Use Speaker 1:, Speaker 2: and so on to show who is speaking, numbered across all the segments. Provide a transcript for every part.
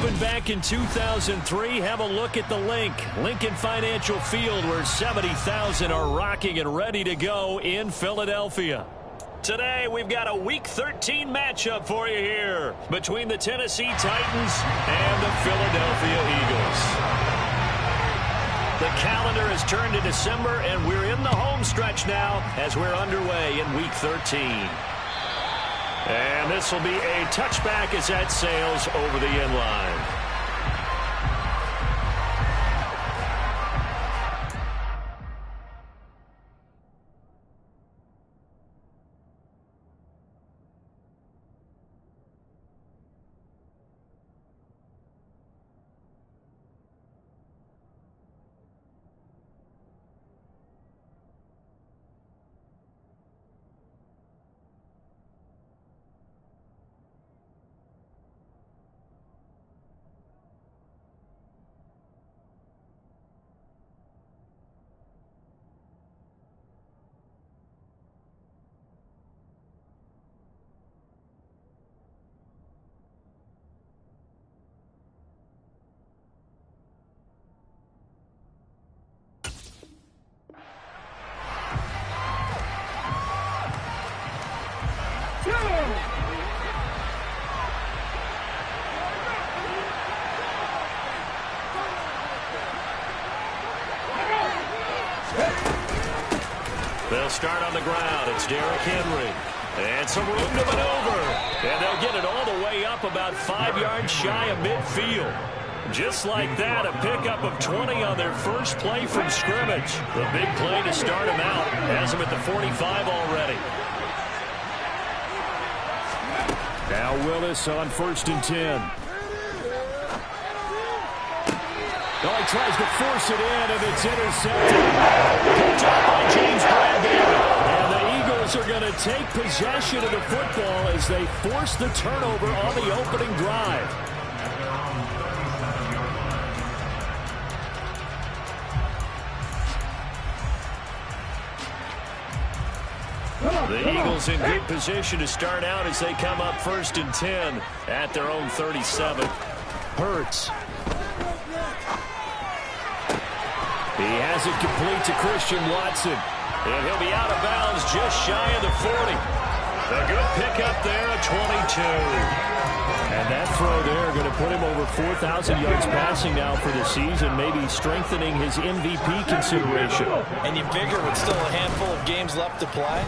Speaker 1: Moving back in 2003, have a look at the Lincoln Financial Field, where 70,000 are rocking and ready to go in Philadelphia. Today, we've got a Week 13 matchup for you here between the Tennessee Titans and the Philadelphia Eagles. The calendar has turned to December, and we're in the home stretch now as we're underway in Week 13. And this will be a touchback as that sails over the end line. They'll start on the ground. It's Derrick Henry. And some room to maneuver. And they'll get it all the way up about 5 yards shy of midfield. Just like that, a pickup of 20 on their first play from scrimmage. The big play to start them out. Has them at the 45 already. Now Willis on 1st and 10. Oh, he tries to force it in, and it's intercepted. Picked up by James Bradbury. And the Eagles are going to take possession of the football as they force the turnover on the opening drive. The Eagles in good position to start out as they come up 1st and 10 at their own 37. Hurts. He has it complete to Christian Watson. And he'll be out of bounds just shy of the 40. A good pickup there, a 22. And that throw there going to put him over 4,000 yards passing now for the season, maybe strengthening his MVP consideration.
Speaker 2: And you figure with still a handful of games left to play,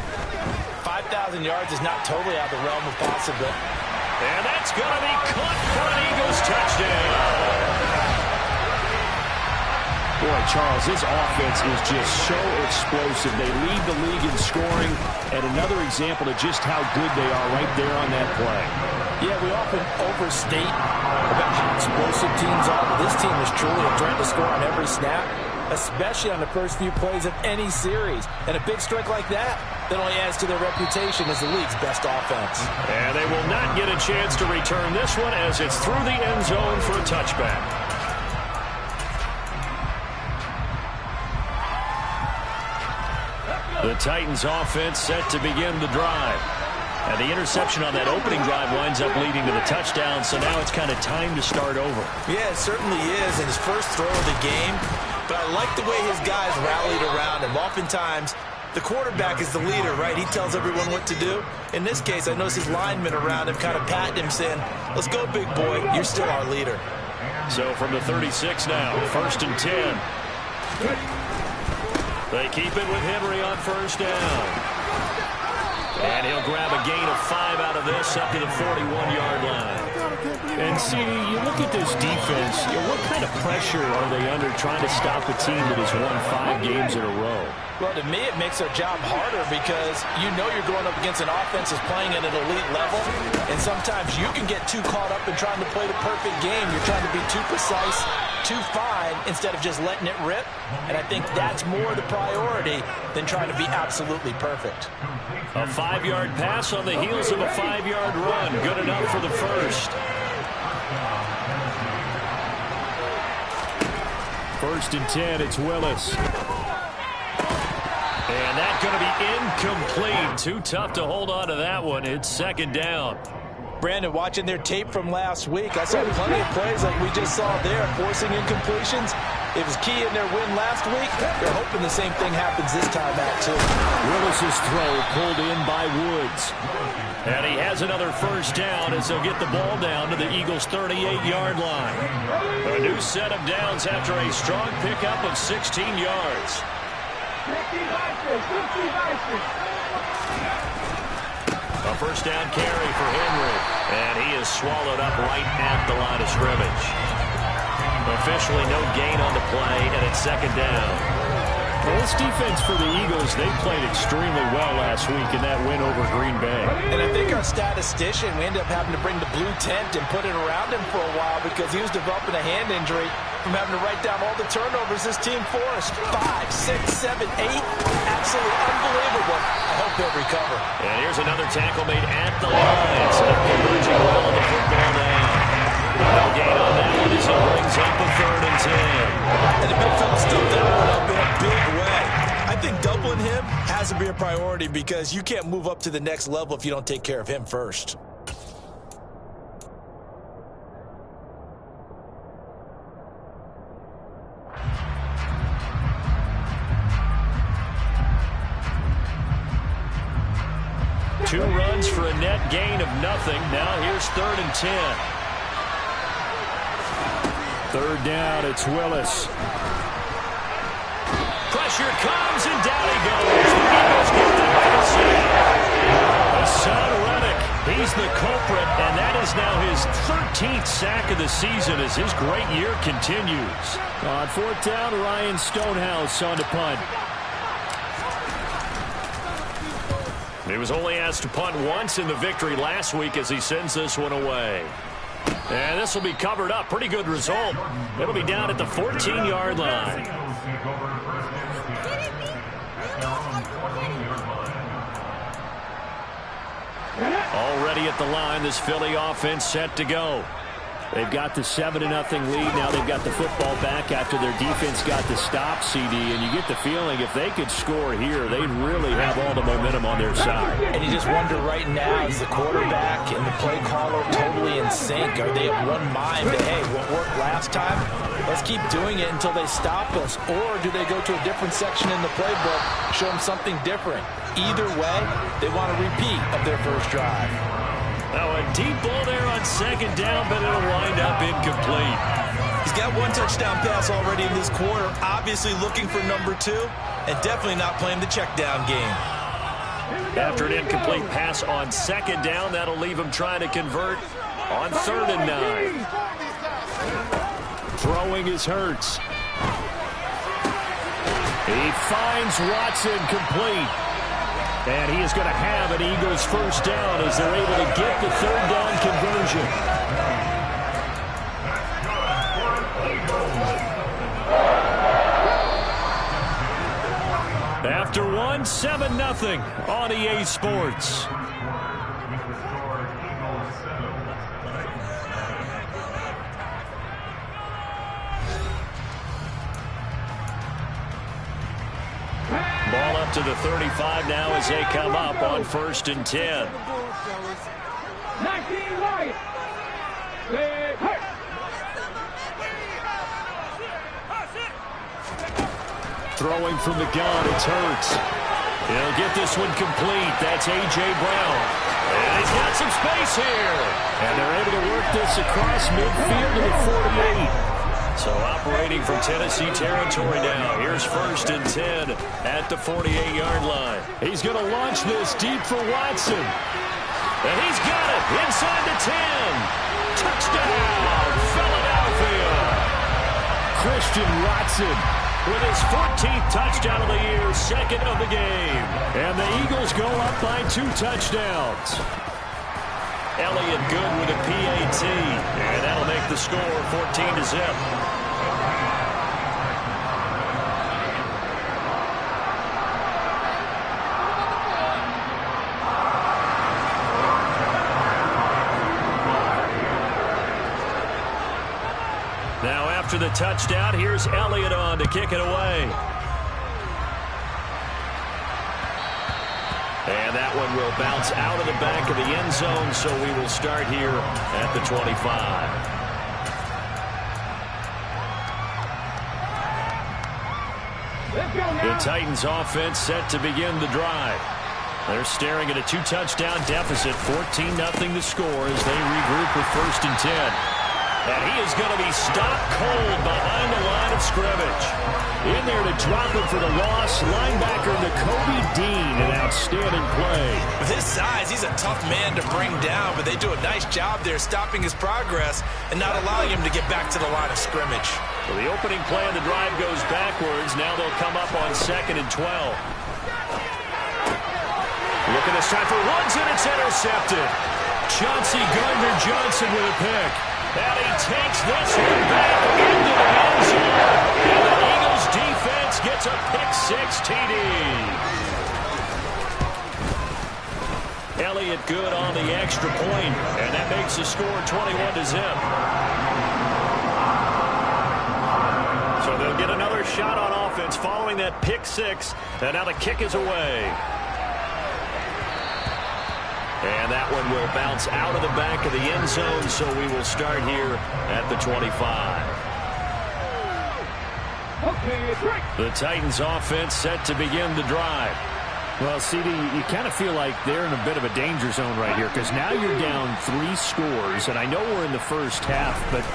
Speaker 2: 5,000 yards is not totally out of the realm of possibility.
Speaker 1: And that's going to be caught for an Eagles touchdown. Boy, Charles, this offense is just so explosive. They lead the league in scoring, and another example of just how good they are right there on that play.
Speaker 2: Yeah, we often overstate about how explosive teams are, but this team is truly a threat to score on every snap, especially on the first few plays of any series. And a big strike like that only adds to their reputation as the league's best offense.
Speaker 1: And they will not get a chance to return this one as it's through the end zone for a touchback. The Titans offense set to begin the drive. And the interception on that opening drive winds up leading to the touchdown, so now it's kind of time to start over.
Speaker 2: Yeah, it certainly is in his first throw of the game. But I like the way his guys rallied around him. Oftentimes, the quarterback is the leader, right? He tells everyone what to do. In this case, I notice his linemen around him kind of patting him, saying, let's go, big boy. You're still our leader.
Speaker 1: So from the 36 now, 1st and 10. They keep it with Henry on 1st down. And he'll grab a gain of 5 out of this up to the 41-yard line. And see, you look at this defense, what kind of pressure are they under trying to stop a team that has won 5 games in a row?
Speaker 2: Well, to me, it makes their job harder because you know you're going up against an offense that's playing at an elite level, and sometimes you can get too caught up in trying to play the perfect game. You're trying to be too precise, too fine, instead of just letting it rip, and I think that's more the priority than trying to be absolutely perfect.
Speaker 1: A 5-yard pass on the heels of a 5-yard run. Good enough for the first. 1st and 10, it's Willis. And that's going to be incomplete. Too tough to hold on to that one. It's 2nd down.
Speaker 2: Brandon, watching their tape from last week, I saw plenty of plays like we just saw there, forcing incompletions. It was key in their win last week. They're hoping the same thing happens this time out, too.
Speaker 1: Willis's throw pulled in by Woods. And he has another first down as they'll get the ball down to the Eagles' 38-yard line. A new set of downs after a strong pickup of 16 yards. A first down carry for Henry. And he is swallowed up right at the line of scrimmage. Officially no gain on the play, and it's second down. Well, this defense for the Eagles, they played extremely well last week in that win over Green Bay.
Speaker 2: And I think our statistician, we ended up having to bring the blue tent and put it around him for a while because he was developing a hand injury from having to write down all the turnovers this team forced. 5, 6, 7, 8. Absolutely unbelievable. I hope they'll recover.
Speaker 1: And here's another tackle made at the line. So they're converging well on the football down. No gain on that one as it brings up a 3rd and 10.
Speaker 2: And the big fella stuffed that one up in a big way. I think doubling him has to be a priority because you can't move up to the next level if you don't take care of him first.
Speaker 1: Two runs for a net gain of nothing. Now here's 3rd and 10. 3rd down, it's Willis. Pressure comes, and down he goes. The Eagles get there for the sack. Hassan Reddick, he's the culprit, and that is now his 13th sack of the season as his great year continues. On 4th down, Ryan Stonehouse on to punt. He was only asked to punt once in the victory last week as he sends this one away. And this will be covered up. Pretty good result. It'll be down at the 14-yard line. Already at the line, this Philly offense set to go. They've got the 7-0 lead. Now they've got the football back after their defense got the stop, CD. And you get the feeling if they could score here, they'd really have all the momentum on their side.
Speaker 2: And you just wonder right now, is the quarterback and the play caller totally in sync? Are they of one mind that, hey, what worked last time? Let's keep doing it until they stop us. Or do they go to a different section in the playbook, show them something different? Either way, they want a repeat of their first drive.
Speaker 1: Now a deep ball there on 2nd down, but it'll wind up incomplete.
Speaker 2: He's got one touchdown pass already in this quarter, obviously looking for number 2, and definitely not playing the check down game.
Speaker 1: After an incomplete pass on 2nd down, that'll leave him trying to convert on 3rd and 9. Throwing is Hurts. He finds Watson complete. And he is going to have an Eagles first down as they're able to get the 3rd down conversion. After one, 7-0 on EA Sports. Ball up to the 35 now as they come up on 1st and 10. Throwing from the gun, it's Hurts. He'll get this one complete. That's A.J. Brown. And he's got some space here. And they're able to work this across midfield to the 48. So operating from Tennessee territory now. Here's 1st and 10 at the 48-yard line. He's going to launch this deep for Watson. And he's got it inside the 10. Touchdown, Philadelphia. Christian Watson with his 14th touchdown of the year, 2nd of the game. And the Eagles go up by 2 touchdowns. Elliott good with a PAT. And that'll make the score 14-0. Now after the touchdown, here's Elliott on to kick it away. And that one will bounce out of the back of the end zone, so we will start here at the 25. The Titans offense set to begin the drive. They're staring at a 2-touchdown deficit, 14-0 the score as they regroup with 1st and 10. And he is going to be stopped cold behind the line of scrimmage. In there to drop him for the loss, linebacker Nakobe Dean, an outstanding play.
Speaker 2: With his size, he's a tough man to bring down, but they do a nice job there stopping his progress and not allowing him to get back to the line of scrimmage.
Speaker 1: Well, the opening play of the drive goes backwards. Now they'll come up on 2nd and 12. Looking this time for Woods, and it's intercepted. Chauncey Gardner-Johnson with a pick. And he takes this one back into the end zone. And the Eagles defense gets a pick-6 TD. Elliott good on the extra point, and that makes the score 21-0. So they'll get another shot on offense following that pick-6, and now the kick is away. And that one will bounce out of the back of the end zone, so we will start here at the 25. The Titans offense set to begin the drive.
Speaker 3: Well, CD, you kind of feel like they're in a bit of a danger zone right here because now you're down 3 scores, and I know we're in the first half, but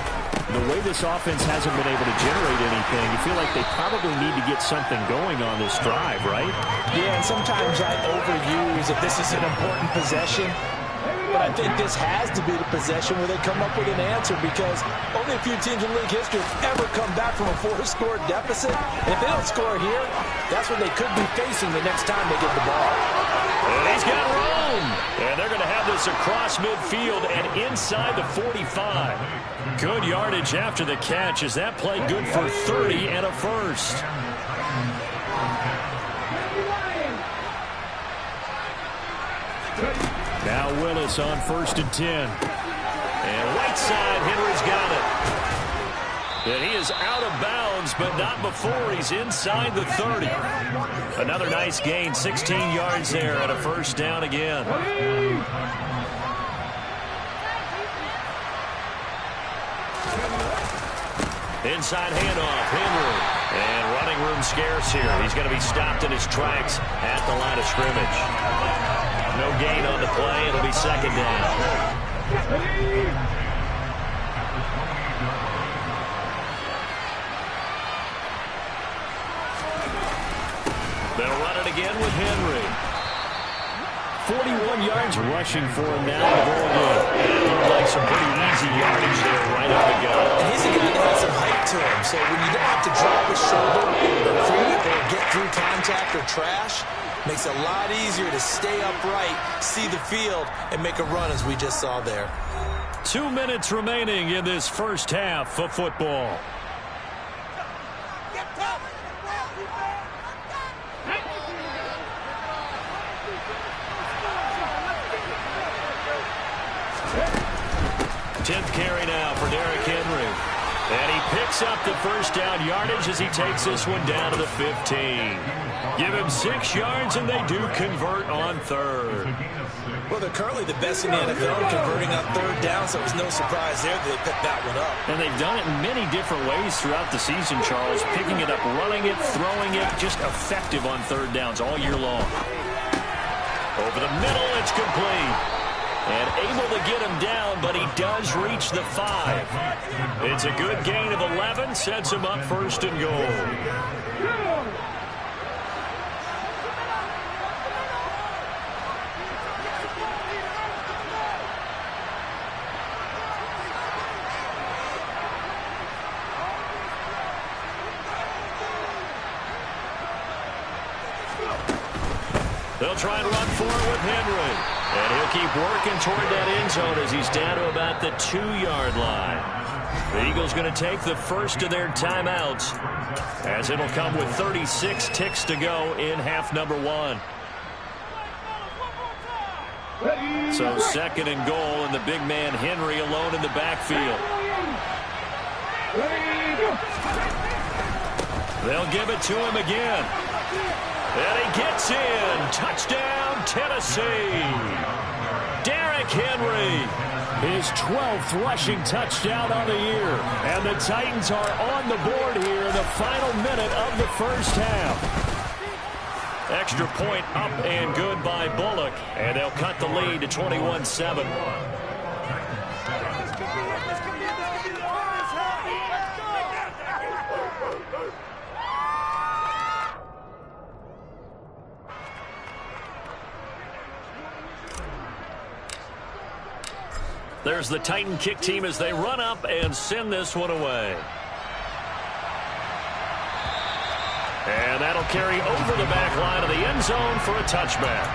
Speaker 3: the way this offense hasn't been able to generate anything, you feel like they probably need to get something going on this drive, right?
Speaker 2: Yeah, and sometimes I overuse if this is an important possession. But I think this has to be the possession where they come up with an answer because only a few teams in league history have ever come back from a 4-score deficit. And if they don't score here, that's what they could be facing the next time they get the ball.
Speaker 1: And he's got room. And they're going to have this across midfield and inside the 45. Good yardage after the catch. Is that play good for 30 and a first? Now Willis on 1st and 10. And right side, Henry's got it. And he is out of bounds, but not before he's inside the 30. Another nice gain, 16 yards there at a first down again. Inside handoff, Henry. And running room scarce here. He's going to be stopped in his tracks at the line of scrimmage. No gain on the play. It'll be 2nd down. They'll run it again with Henry. 41 yards rushing for him now. Looked like some pretty easy yardage there right out the gut.
Speaker 2: And he's a guy that has some height to him. So when you don't have to drop his shoulder or get through contact or trash, makes it a lot easier to stay upright, see the field, and make a run as we just saw there.
Speaker 1: 2 minutes remaining in this first half of football. Tenth carry now for Derrick Henry. And he picks up the first down yardage as he takes this one down to the 15. Give him 6 yards, and they do convert on 3rd.
Speaker 2: Well, they're currently the best in the NFL converting on 3rd down, so it was no surprise there that they picked that one up.
Speaker 1: And they've done it in many different ways throughout the season, Charles. Picking it up, running it, throwing it, just effective on 3rd downs all year long. Over the middle, it's complete. And able to get him down, but he does reach the 5. It's a good gain of 11, sets him up 1st and goal. They'll try and run for it with Henry. And he'll keep working toward that end zone as he's down to about the 2-yard line. The Eagles going to take the first of their timeouts as it'll come with 36 ticks to go in half number 1. So 2nd and goal, and the big man Henry alone in the backfield. They'll give it to him again. And he gets in. Touchdown, Tennessee. Derrick Henry, his 12th rushing touchdown on the year. And the Titans are on the board here in the final minute of the first half. Extra point up and good by Bullock, and they'll cut the lead to 21-7. There's the Titan kick team as they run up and send this one away. And that'll carry over the back line of the end zone for a touchback.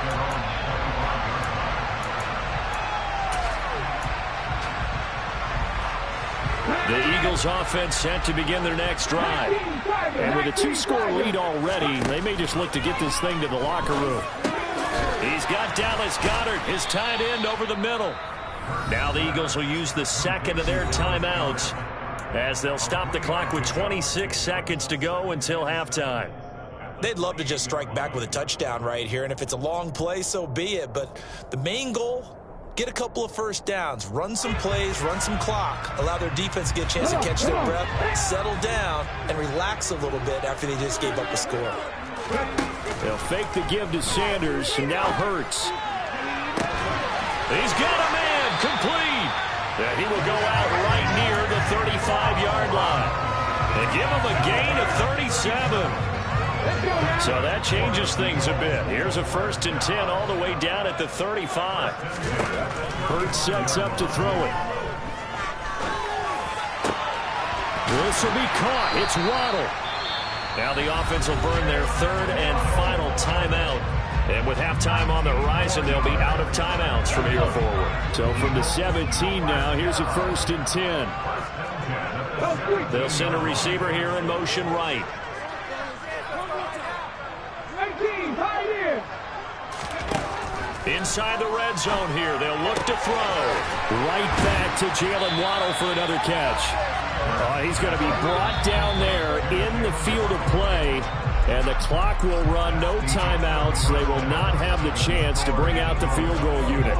Speaker 1: The Eagles offense set to begin their next drive. And with a 2-score lead already, they may just look to get this thing to the locker room. He's got Dallas Goedert, his tight end, over the middle. Now the Eagles will use the second of their timeouts as they'll stop the clock with 26 seconds to go until halftime.
Speaker 2: They'd love to just strike back with a touchdown right here, and if it's a long play, so be it. But the main goal, get a couple of first downs, run some plays, run some clock, allow their defense to get a chance to catch their breath, settle down, and relax a little bit after they just gave up a score.
Speaker 3: They'll fake the give to Sanders, and now Hurts.
Speaker 1: He's got a man complete. And he will go out right near the 35-yard line. They give him a gain of 37. So that changes things a bit. Here's a 1st and 10 all the way down at the 35. Hurts sets up to throw it. This will be caught. It's Waddle. Now the offense will burn their 3rd and final timeout. And with halftime on the horizon, they'll be out of timeouts from here forward.
Speaker 3: So from the 17 now, here's a 1st and 10.
Speaker 1: They'll send a receiver here in motion right. Inside the red zone here, they'll look to throw.
Speaker 3: Right back to Jalen Waddle for another catch. He's going to be brought down there in the field of play. And the clock will run, no timeouts. They will not have the chance to bring out the field goal unit.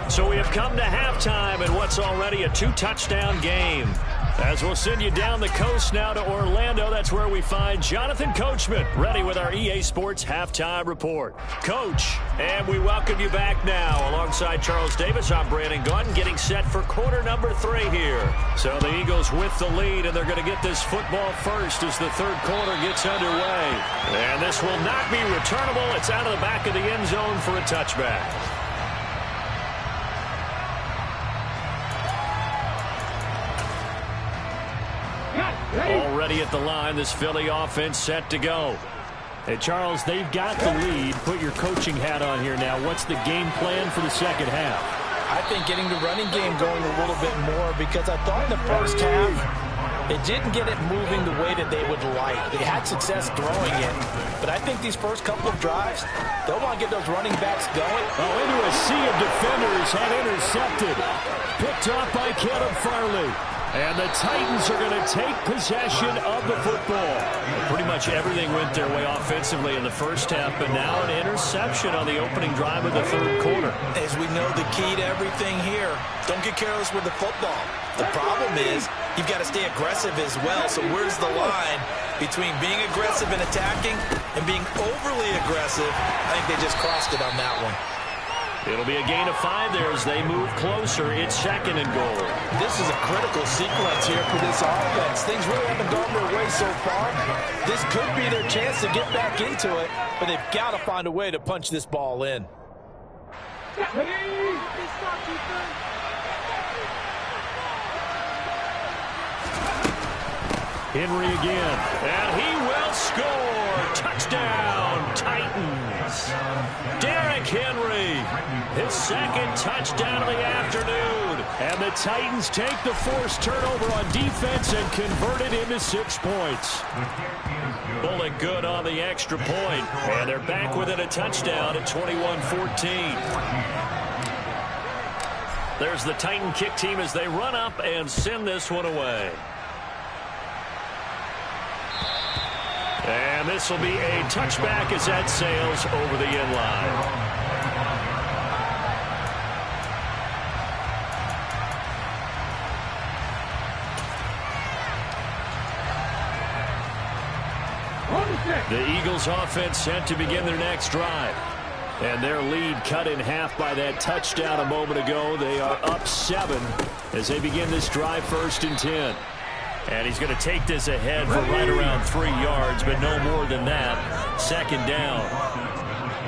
Speaker 1: So we have come to halftime in what's already a 2-touchdown game. As we'll send you down the coast now to Orlando, that's where we find Jonathan Coachman, ready with our EA Sports Halftime Report. Coach, and we welcome you back now. Alongside Charles Davis, I'm Brandon Gunn, getting set for quarter number 3 here. So the Eagles with the lead, and they're going to get this football first as the 3rd quarter gets underway. And this will not be returnable. It's out of the back of the end zone for a touchback. Already at the line, this Philly offense set to go.
Speaker 3: Hey, Charles, they've got the lead. Put your coaching hat on here now. What's the game plan for the second half?
Speaker 2: I think getting the running game going a little bit more, because I thought in the first half it didn't get it moving the way that they would like. They had success throwing it, but I think these first couple of drives, they'll want to get those running backs going.
Speaker 3: Into a sea of defenders and intercepted. Picked off by Caleb Farley. And the Titans are going to take possession of the football.
Speaker 1: Pretty much everything went their way offensively in the first half, but now an interception on the opening drive of the 3rd quarter.
Speaker 2: As we know, the key to everything here, don't get careless with the football. The problem is you've got to stay aggressive as well. So where's the line between being aggressive and attacking and being overly aggressive? I think they just crossed it on that one.
Speaker 1: It'll be a gain of 5 there as they move closer. It's 2nd and goal.
Speaker 2: This is a critical sequence here for this offense. Things really haven't gone their way so far. This could be their chance to get back into it, but they've got to find a way to punch this ball in.
Speaker 3: Henry again.
Speaker 1: And he will score. Touchdown, Titans. Derrick Henry, his 2nd touchdown of the afternoon.
Speaker 3: And the Titans take the forced turnover on defense and convert it into 6 points.
Speaker 1: Bullock good on the extra point. And they're back within a touchdown at 21-14. There's the Titan kick team as they run up and send this one away. And this will be a touchback as that sails over the end line. The Eagles offense set to begin their next drive. And their lead cut in half by that touchdown a moment ago. They are up 7 as they begin this drive, 1st and 10. And he's going to take this ahead for right around 3 yards, but no more than that. 2nd down.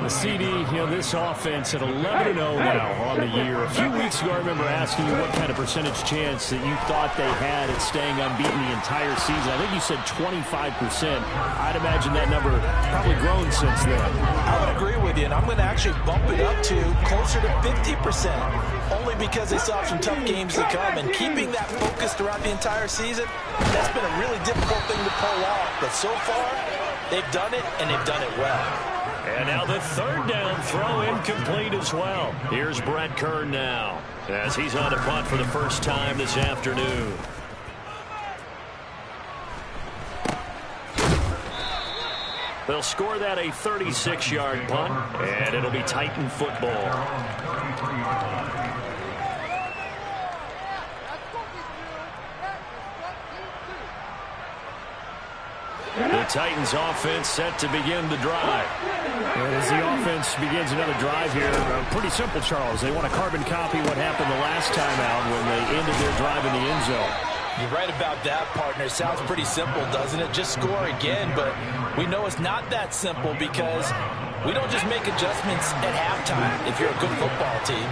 Speaker 3: The CD, this offense at 11-0 now on the year. A few weeks ago, I remember asking you what kind of percentage chance that you thought they had at staying unbeaten the entire season. I think you said 25%. I'd imagine that number probably grown since then.
Speaker 2: I would agree with you, and I'm going to actually bump it up to closer to 50%, only because they still have some tough games to come. And keeping that focus throughout the entire season, that's been a really difficult thing to pull off. But so far, they've done it, and they've done it well.
Speaker 1: And now the 3rd down throw incomplete as well. Here's Brett Kern now as he's on a punt for the first time this afternoon. They'll score that a 36-yard punt, and it'll be Titan football. The Titans offense set to begin the drive.
Speaker 3: And as the offense begins another drive here, pretty simple, Charles. They want to carbon copy what happened the last time out when they ended their drive in the end zone.
Speaker 2: You're right about that, partner. It sounds pretty simple, doesn't it? Just score again, but we know it's not that simple because we don't just make adjustments at halftime if you're a good football team.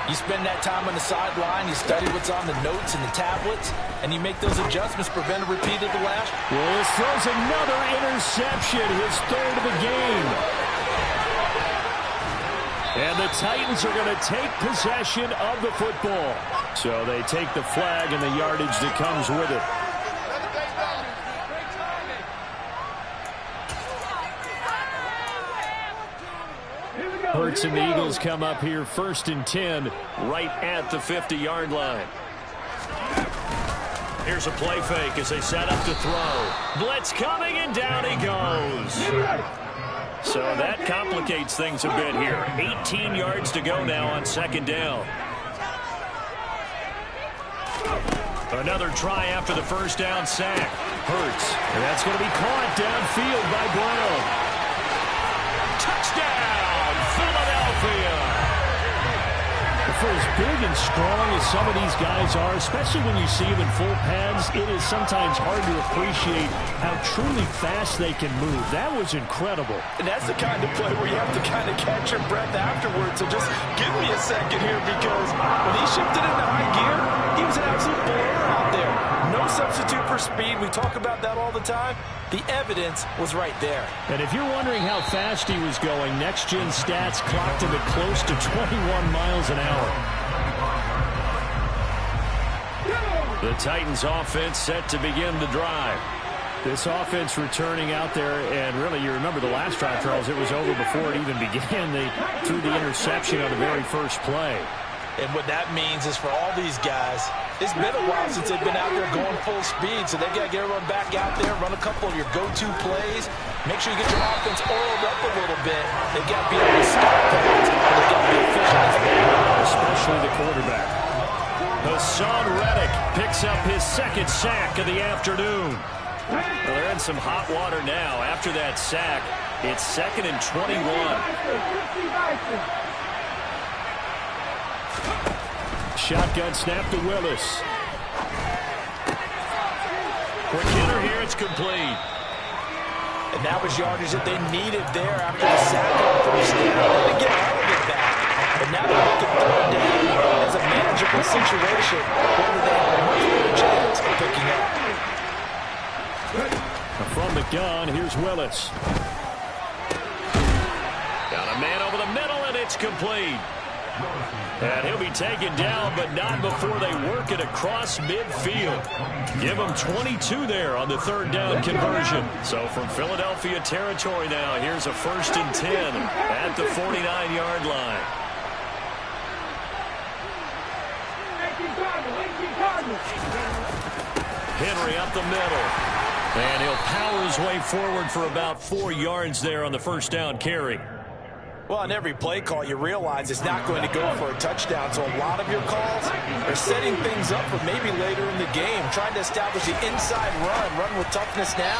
Speaker 2: You spend that time on the sideline, you study what's on the notes and the tablets, and you make those adjustments, prevent a repeat of the last.
Speaker 3: Willis throws another interception, his 3rd of the game. And the Titans are going to take possession of the football. So they take the flag and the yardage that comes with it. Hurts and the Eagles come up here 1st and 10
Speaker 1: right at the 50-yard line. Here's a play fake as they set up to throw. Blitz coming, and down he goes. So that complicates things a bit here. 18 yards to go now on 2nd down. Another try after the 1st down sack. Hurts. And that's going to be caught downfield by Brown. Touchdown, Philadelphia.
Speaker 3: For as big and strong as some of these guys are, especially when you see them in full pads, it is sometimes hard to appreciate how truly fast they can move. That was incredible.
Speaker 2: And that's the kind of play where you have to kind of catch your breath afterwards. So just give me a second here, because when he shifted into high gear, he was an absolute blur out there. No substitute for speed. We talk about that all the time. The evidence was right there.
Speaker 3: And if you're wondering how fast he was going, next-gen stats clocked him at close to 21 miles an hour.
Speaker 1: The Titans offense set to begin the drive.
Speaker 3: This offense returning out there, and really, you remember the last drive, Charles, it was over before it even began. They threw the interception on the very first play.
Speaker 2: And what that means is for all these guys, it's been a while since they've been out there going full speed, so they've got to get everyone back out there, run a couple of your go-to plays, make sure you get your offense oiled up a little bit. They've got to be able to stop that, and they've got to be efficient as well.
Speaker 3: Especially the quarterback.
Speaker 1: Hassan Reddick picks up his 2nd sack of the afternoon. Well, they're in some hot water now. After that sack, it's 2nd and 21.
Speaker 3: Shotgun snap to Willis.
Speaker 1: For Kidder here, it's complete.
Speaker 2: And that was yardage that they needed there after the sack on 1st down. They didn't get out of it back. But now they look at 3rd down as a manageable situation where they have a much better chance of picking up.
Speaker 3: From the gun, here's Willis.
Speaker 1: Got a man over the middle, and it's complete. And he'll be taken down, but not before they work it across midfield. Give him 22 there on the 3rd down conversion. So from Philadelphia territory now, here's a 1st and 10 at the 49-yard line. Henry up the middle. And he'll power his way forward for about 4 yards there on the 1st down carry.
Speaker 2: Well, on every play call, you realize it's not going to go for a touchdown. So a lot of your calls are setting things up for maybe later in the game, trying to establish the inside run with toughness now,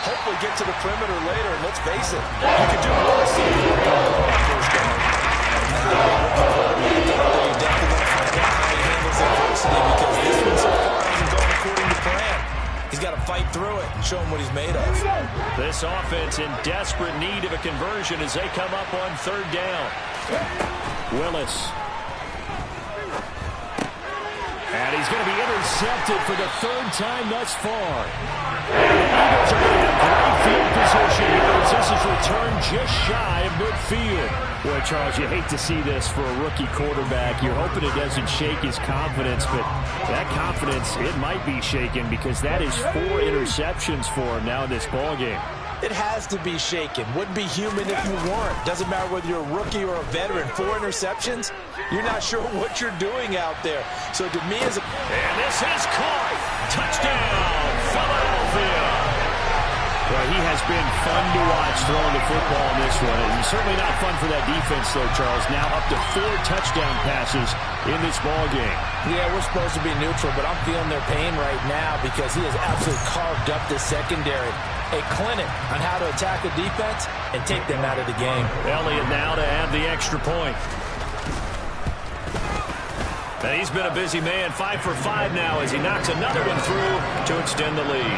Speaker 2: hopefully get to the perimeter later. And let's face it, you could do worse if you were going for that first down. You definitely want to find out how he handles adversity, because this one so far hasn't gone according to plan. He's got to fight through it and show him what he's made of.
Speaker 1: This offense in desperate need of a conversion as they come up on third down.
Speaker 3: Willis. And he's going to be intercepted for the third time thus far. And the Eagles are going to have great field position here as this is returned just shy of midfield. Boy, Charles, you hate to see this for a rookie quarterback. You're hoping it doesn't shake his confidence, but that confidence, it might be shaken because that is 4 interceptions for him now in this ballgame.
Speaker 2: It has to be shaken. Wouldn't be human if you weren't. Doesn't matter whether you're a rookie or a veteran. 4 interceptions, you're not sure what you're doing out there. So to me, as a...
Speaker 1: And this is caught. Touchdown, Philadelphia.
Speaker 3: Well, he has been fun to watch throwing the football in this one. And certainly not fun for that defense, though, Charles. Now up to 4 touchdown passes in this ballgame.
Speaker 2: Yeah, we're supposed to be neutral, but I'm feeling their pain right now because he has absolutely carved up this secondary. A clinic on how to attack the defense and take them out of the game.
Speaker 1: Elliott now to add the extra point. And he's been a busy man, 5 for 5 now as he knocks another one through to extend the lead.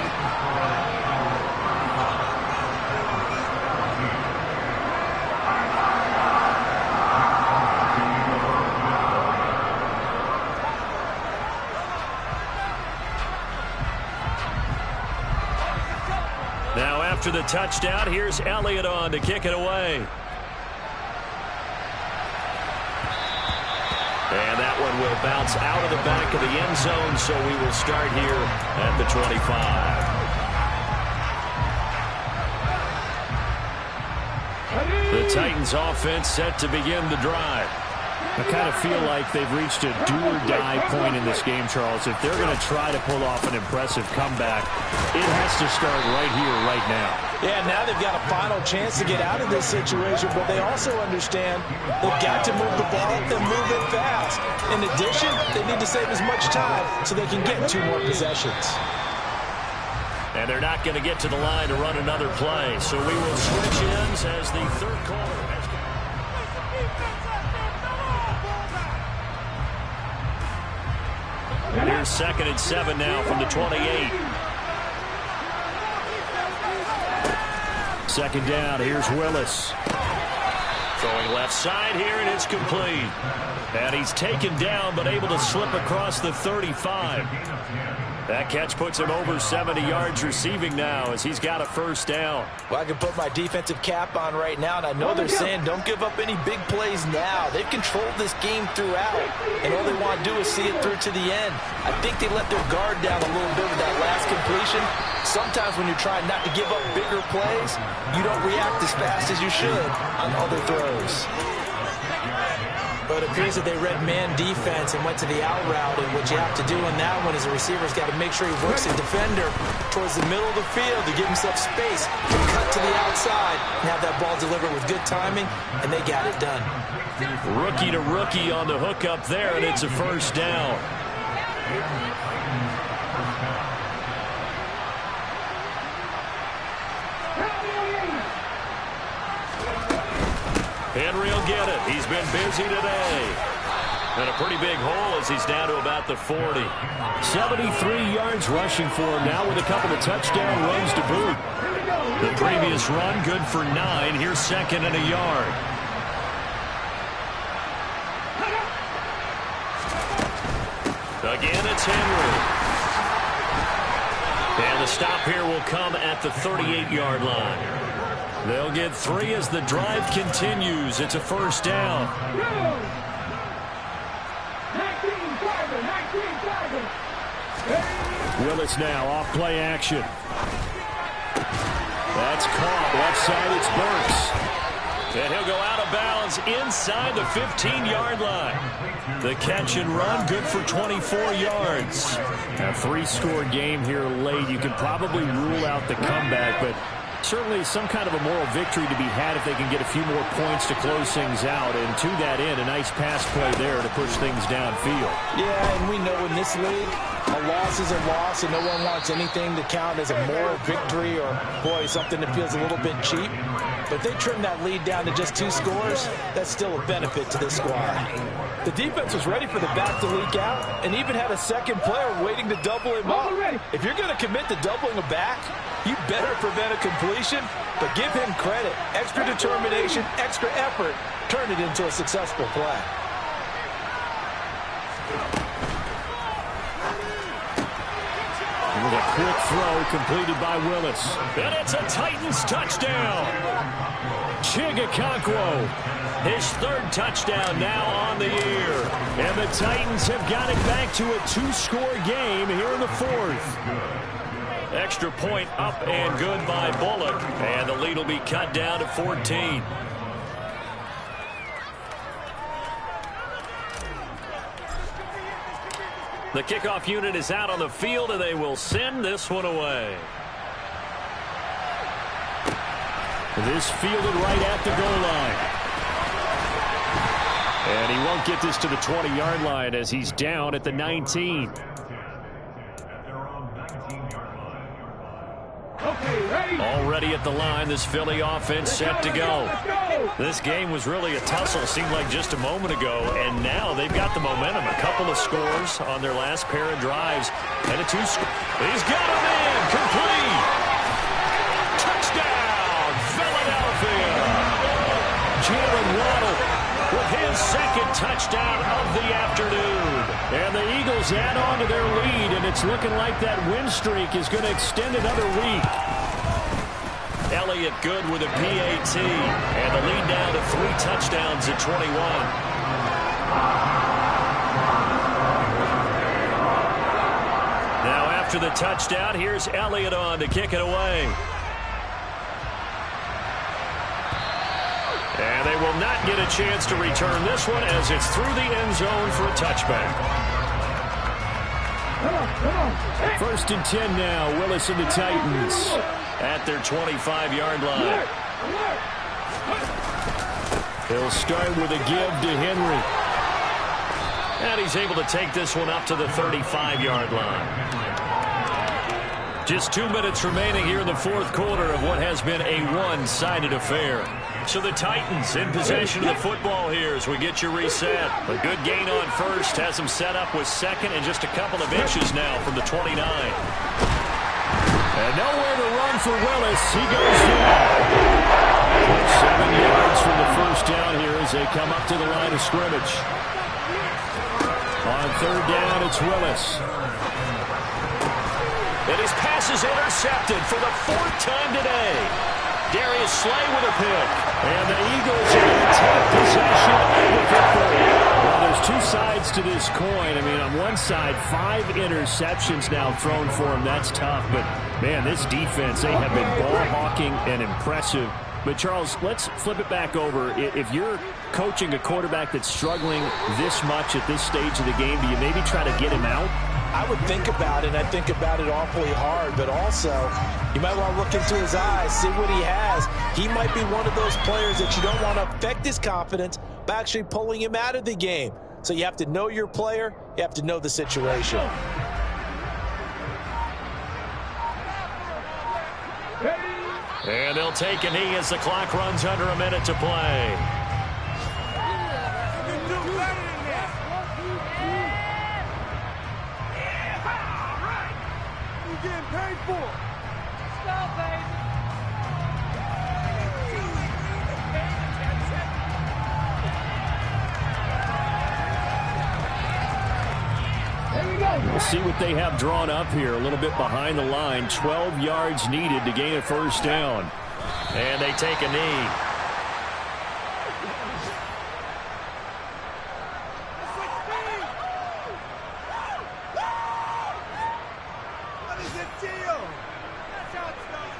Speaker 1: Now after the touchdown, here's Elliott on to kick it away. And that one will bounce out of the back of the end zone, so we will start here at the 25. The Titans offense set to begin the drive.
Speaker 3: I kind of feel like they've reached a do-or-die point in this game, Charles. If they're going to try to pull off an impressive comeback, it has to start right here, right now.
Speaker 2: Yeah, now they've got a final chance to get out of this situation, but they also understand they've got to move the ball and move it fast. In addition, they need to save as much time so they can get 2 more possessions.
Speaker 1: And they're not going to get to the line to run another play, so we will switch ends as the third quarter has come. Here's 2nd and 7 now from the 28.
Speaker 3: 2nd down, here's Willis.
Speaker 1: Throwing left side here, and it's complete. And he's taken down, but able to slip across the 35. That catch puts him over 70 yards receiving now as he's got a first down.
Speaker 2: Well, I can put my defensive cap on right now, and I know they're saying don't give up any big plays now. They've controlled this game throughout, and all they want to do is see it through to the end. I think they let their guard down a little bit with that last completion. Sometimes when you're trying not to give up bigger plays, you don't react as fast as you should on other throws. But it appears that they read man defense and went to the out route, and what you have to do on that one is the receiver's got to make sure he works the defender towards the middle of the field to give himself space to cut to the outside and have that ball delivered with good timing, and they got it done.
Speaker 1: Rookie to rookie on the hook up there, and it's a first down. Henry will get it. He's been busy today. And a pretty big hole as he's down to about the 40.
Speaker 3: 73 yards rushing for him now with a couple of touchdown runs to boot.
Speaker 1: The previous run good for 9. Here's 2nd and a yard. Again, it's Henry. And the stop here will come at the 38-yard line. They'll get 3 as the drive continues. It's a first down.
Speaker 3: Willis now off play action. That's caught. Left side, it's Burks.
Speaker 1: And he'll go out of bounds inside the 15-yard line. The catch and run good for 24 yards.
Speaker 3: A 3-score game here late. You can probably rule out the comeback, but Certainly some kind of a moral victory to be had if they can get a few more points to close things out. And to that end, a nice pass play there to push things downfield.
Speaker 2: Yeah, and we know in this league, a loss is a loss, and no one wants anything to count as a moral victory or, boy, something that feels a little bit cheap. But if they trim that lead down to just 2 scores, that's still a benefit to this squad. The defense was ready for the back to leak out and even had a second player waiting to double him up. If you're going to commit to doubling a back, you better prevent a completion, but give him credit. Extra determination, extra effort, turn it into a successful play.
Speaker 3: With a quick throw completed by Willis.
Speaker 1: And it's a Titans touchdown.
Speaker 3: Chigakonkwo, his 3rd touchdown now on the year. And the Titans have got it back to a 2-score game here in the 4th.
Speaker 1: Extra point up and good by Bullock. And the lead will be cut down to 14. The kickoff unit is out on the field, and they will send this one away.
Speaker 3: This fielded right at the goal line. And he won't get this to the 20-yard line as he's down at the 19. Already at the line, this Philly offense set to go. This game was really a tussle, seemed like just a moment ago, and now they've got the momentum. A couple of scores on their last pair of drives, and a 2-score. He's got him in, complete. Touchdown, Philadelphia. Jalen Waddle with his 2nd touchdown of the afternoon. And the Eagles add on to their lead, and it's looking like that win streak is going to extend another week.
Speaker 1: Elliott good with a PAT, and the lead down to 3 touchdowns at 21. Now after the touchdown, here's Elliott on to kick it away. And they will not get a chance to return this one as it's through the end zone for a touchback.
Speaker 3: 1st and 10 now. Willis and the Titans
Speaker 1: at their 25-yard line.
Speaker 3: He'll start with a give to Henry.
Speaker 1: And he's able to take this one up to the 35-yard line. Just 2 minutes remaining here in the 4th quarter of what has been a one-sided affair. So the Titans in possession of the football here as we get you reset. A good gain on first has them set up with 2nd and just a couple of inches now from the 29.
Speaker 3: And nowhere to run for Willis. He goes down. 7 yards from the first down here as they come up to the line of scrimmage. On 3rd down, it's Willis.
Speaker 1: And his pass is intercepted for the 4th time today. Darius Slay with a pick.
Speaker 3: And the Eagles are going to take possession of the football. Well, there's 2 sides to this coin. I mean, on one side, 5 interceptions now thrown for him. That's tough. But, man, this defense, they have been ball hawking and impressive. But, Charles, let's flip it back over. If you're coaching a quarterback that's struggling this much at this stage of the game, do you maybe try to get him out?
Speaker 2: I would think about it. I think about it awfully hard, but also you might want to look into his eyes, see what he has. He might be one of those players that you don't want to affect his confidence by actually pulling him out of the game. So you have to know your player. You have to know the situation.
Speaker 1: And they'll take a knee as the clock runs under a minute to play.
Speaker 3: We'll see what they have drawn up here. A little bit behind the line. 12 yards needed to gain a 1st down.
Speaker 1: And they take a knee.
Speaker 4: What is the deal? That's how it's done.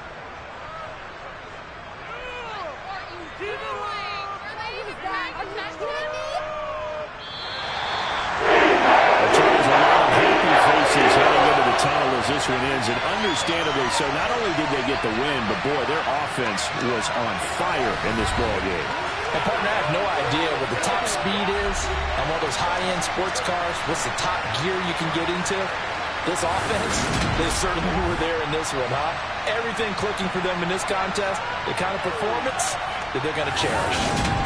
Speaker 3: Faces heading into the tunnel as this this one ends, and understandably so. Not only did they get the win, but, boy, their offense was on fire in this ball game.
Speaker 2: And, partner, I have no idea what the top speed is on one of those high-end sports cars. What's the top gear you can get into? This offense, they certainly were there in this one, huh? Everything clicking for them in this contest, the kind of performance that they're going to cherish.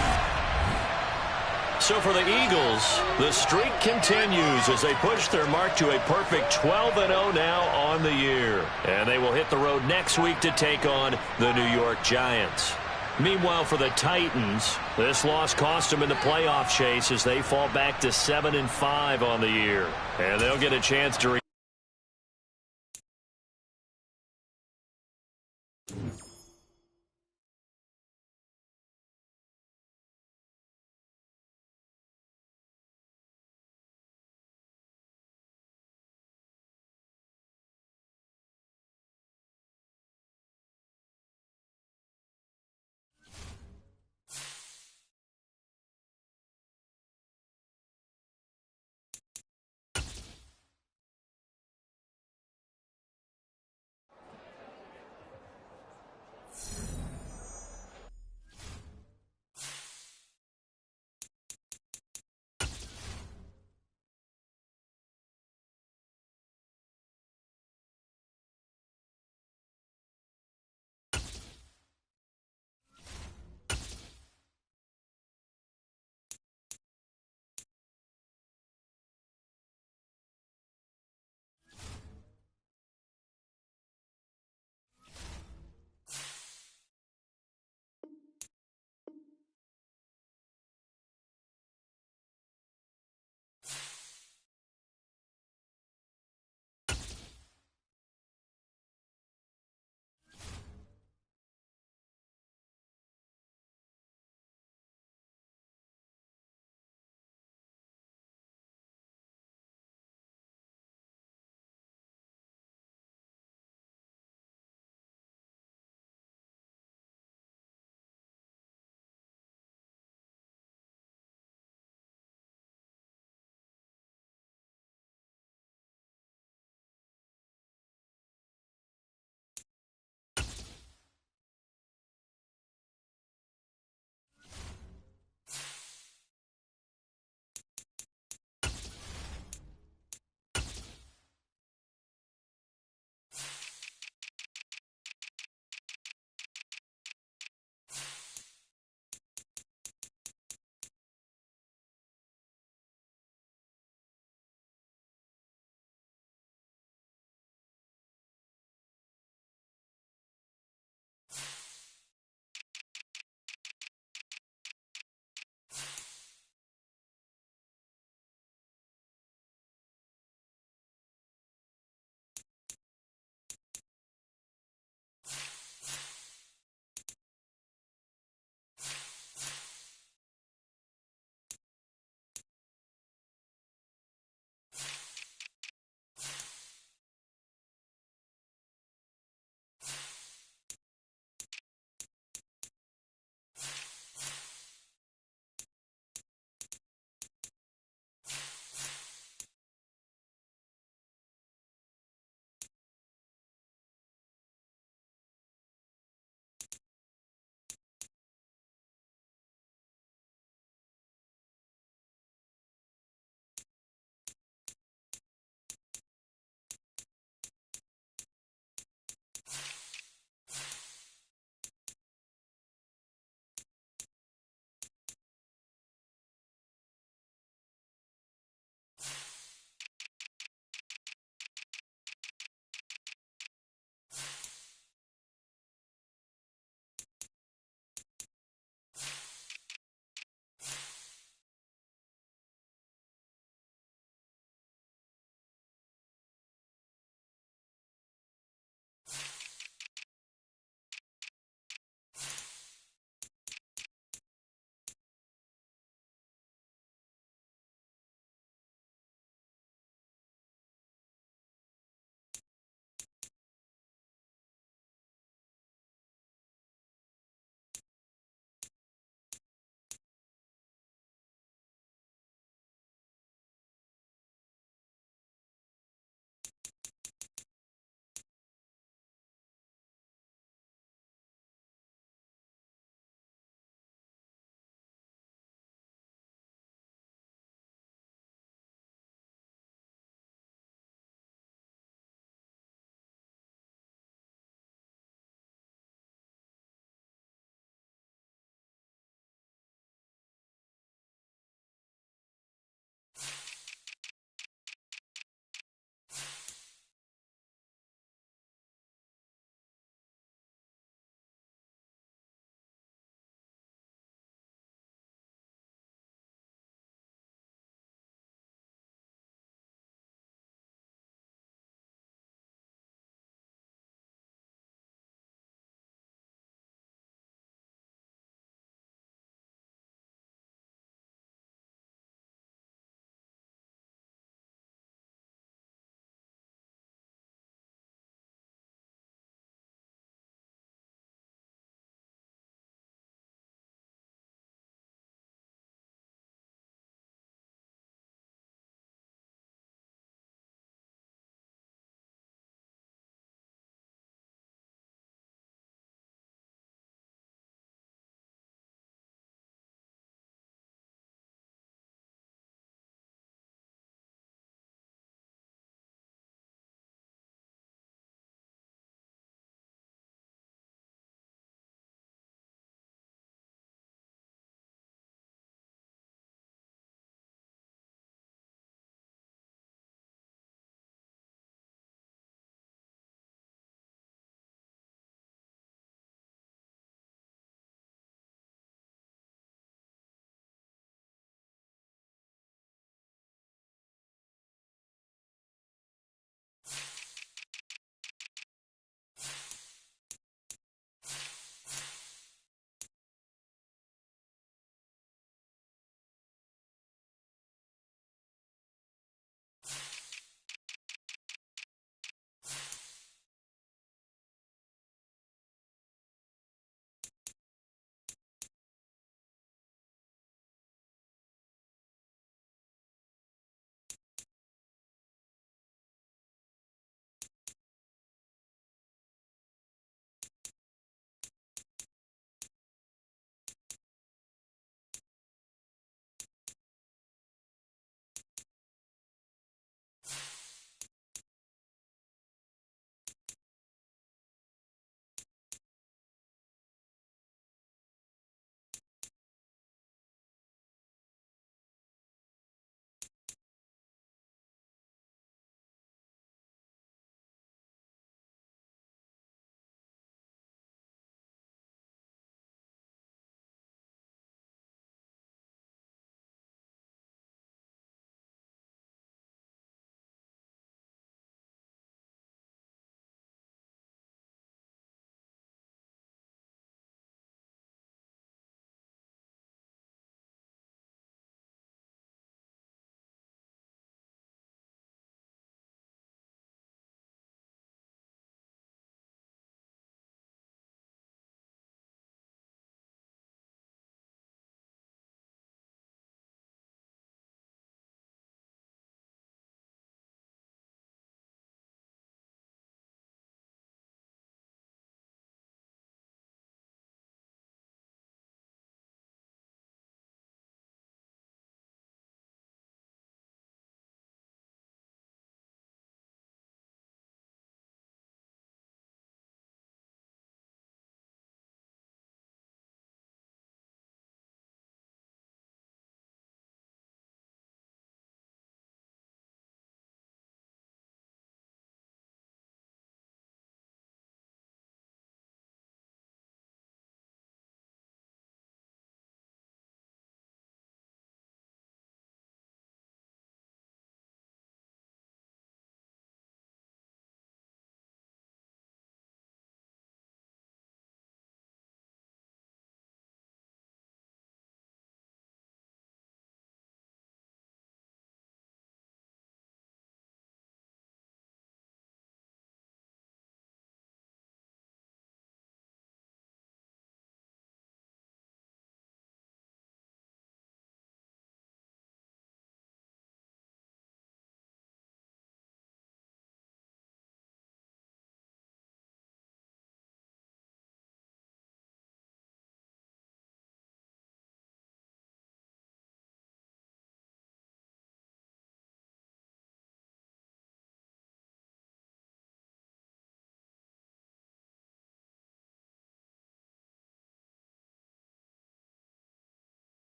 Speaker 1: So for the Eagles, the streak continues as they push their mark to a perfect 12-0 now on the year. And they will hit the road next week to take on the New York Giants. Meanwhile, for the Titans, this loss cost them in the playoff chase as they fall back to 7-5 on the year. And they'll get a chance to